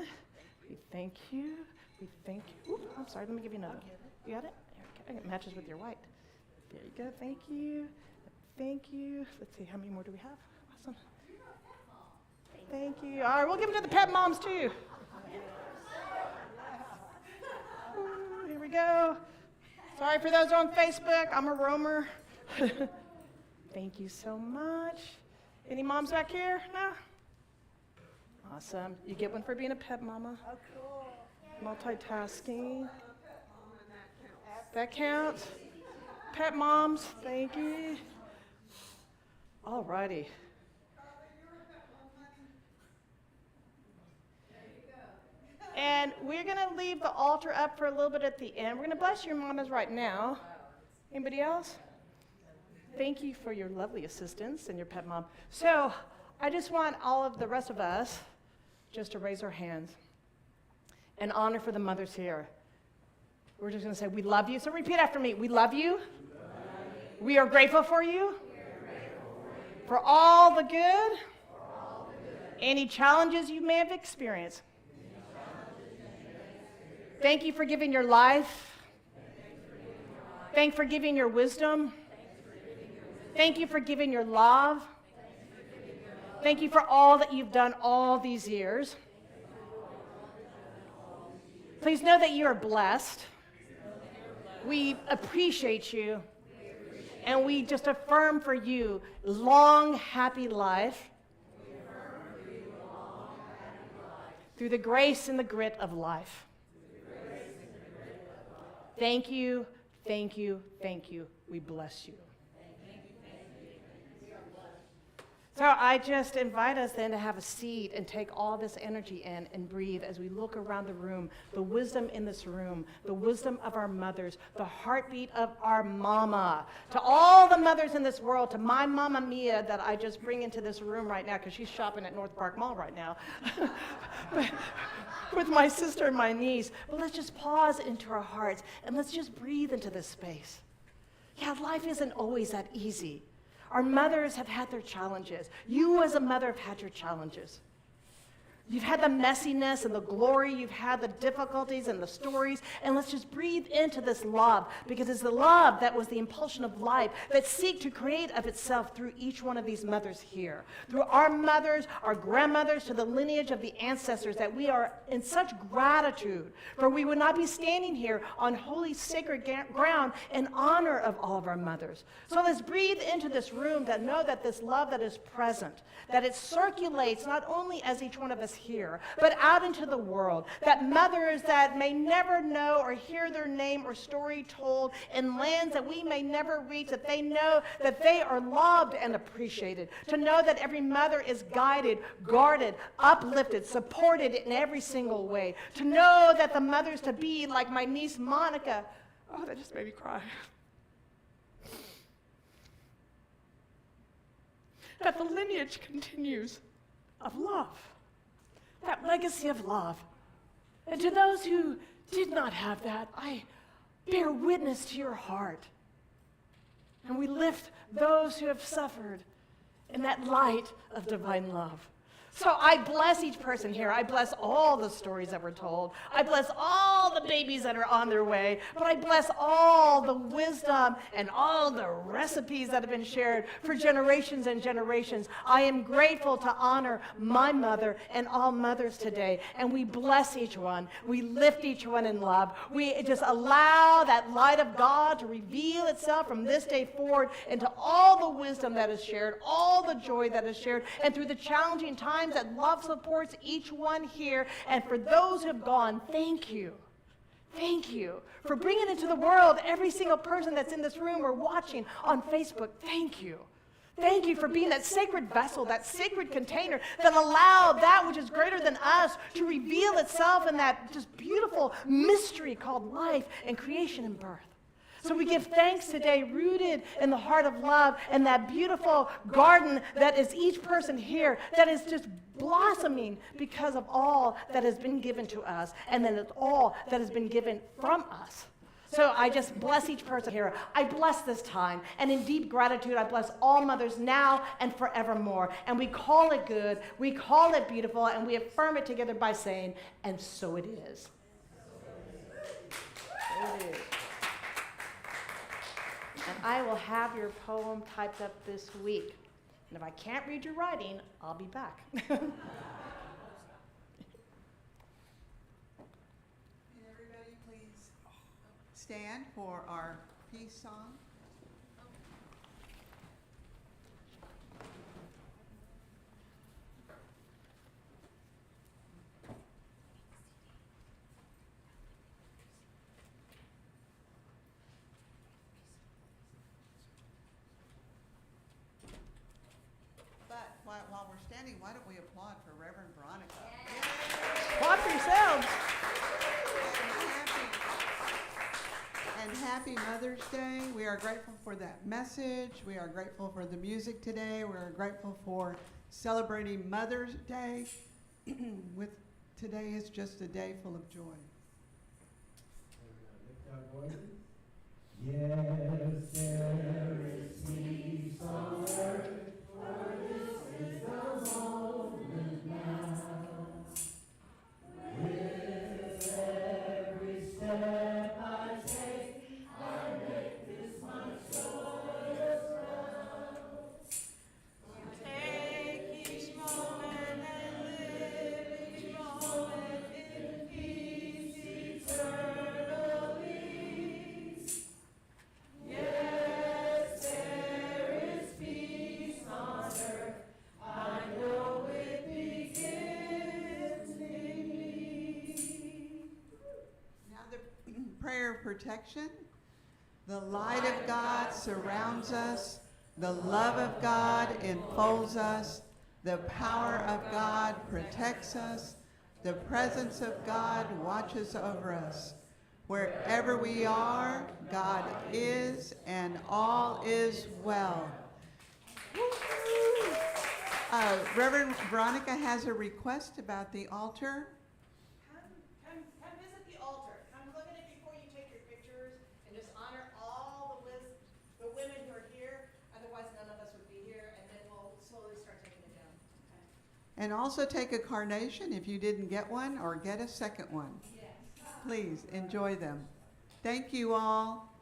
We thank you. We thank you. Ooh, I'm sorry, let me give you another one. You got it? There we go. It matches with your white. There you go. Thank you. Thank you. Let's see, how many more do we have? Awesome. Thank you. All right, we'll give them to the pet moms too. Ooh, here we go. Sorry for those on Facebook. I'm a roamer. Thank you so much. Any moms back here? No? Awesome. You get one for being a pet mama. Oh, cool. Multitasking. That counts. Pet moms, thank you. All righty. And we're going to leave the altar up for a little bit at the end. We're going to bless your mamas right now. Anybody else? Thank you for your lovely assistance and your pet mom. So I just want all of the rest of us just to raise our hands in honor for the mothers here. We're just going to say, we love you. So repeat after me. We love you. We are grateful for you. For all the good. Any challenges you may have experienced. Thank you for giving your life. Thank you for giving your wisdom. Thank you for giving your love. Thank you for all that you've done all these years. Please know that you are blessed. We appreciate you. And we just affirm for you long, happy life through the grace and the grit of life. Thank you, thank you, thank you. We bless you. So I just invite us then to have a seat and take all this energy in and breathe as we look around the room, the wisdom in this room, the wisdom of our mothers, the heartbeat of our mama. To all the mothers in this world, to my mama Mia that I just bring into this room right now because she's shopping at North Park Mall right now. With my sister and my niece. But let's just pause into our hearts and let's just breathe into this space. Yeah, life isn't always that easy. Our mothers have had their challenges. You as a mother have had your challenges. You've had the messiness and the glory. You've had the difficulties and the stories. And let's just breathe into this love, because it's the love that was the impulsion of life that seek to create of itself through each one of these mothers here. Through our mothers, our grandmothers, to the lineage of the ancestors, that we are in such gratitude, for we would not be standing here on holy sacred ground in honor of all of our mothers. So let's breathe into this room that know that this love that is present, that it circulates not only as each one of us here, but out into the world, that mothers that may never know or hear their name or story told in lands that we may never reach, that they know that they are loved and appreciated, to know that every mother is guided, guarded, uplifted, supported in every single way, to know that the mothers to be, like my niece Monica, oh, that just made me cry, that the lineage continues of love. That legacy of love. And to those who did not have that, I bear witness to your heart. And we lift those who have suffered in that light of divine love. So I bless each person here. I bless all the stories that were told. I bless all the babies that are on their way. But I bless all the wisdom and all the recipes that have been shared for generations and generations. I am grateful to honor my mother and all mothers today. And we bless each one. We lift each one in love. We just allow that light of God to reveal itself from this day forward into all the wisdom that is shared, all the joy that is shared, and through the challenging times that love supports each one here. And for those who have gone, thank you. Thank you for bringing into the world every single person that's in this room or watching on Facebook. Thank you. Thank you for being that sacred vessel, that sacred container that allowed that which is greater than us to reveal itself in that just beautiful mystery called life and creation and birth. So we give thanks today, rooted in the heart of love and that beautiful garden that is each person here, that is just blossoming because of all that has been given to us, and then it's all that has been given from us. So I just bless each person here. I bless this time, and in deep gratitude, I bless all mothers now and forevermore. And we call it good, we call it beautiful, and we affirm it together by saying, and so it is. So it is. And I will have your poem typed up this week. And if I can't read your writing, I'll be back. Can everybody please stand for our peace song? standing, why don't we applaud for Reverend Veronica? Applaud for yourselves. And happy Mother's Day. We are grateful for that message. We are grateful for the music today. We are grateful for celebrating Mother's Day. With today is just a day full of joy. Yes, there is peace on earth, for this is the moment now. With every step I take, I make this my joyous round. Take each moment and live each moment in peace eternally. Yes, there is peace on earth. I know it begins in me. Now the prayer of protection. The light of God surrounds us. The love of God enfolds us. The power of God protects us. The presence of God watches over us. Wherever we are, God is, and all is well. Reverend Veronica has a request about the altar. Come visit the altar. Come look at it before you take your pictures and just honor all the women who are here. Otherwise, none of us would be here, and then we'll slowly start taking it down. Okay? And also take a carnation if you didn't get one, or get a second one. Yes. Please enjoy them. Thank you all.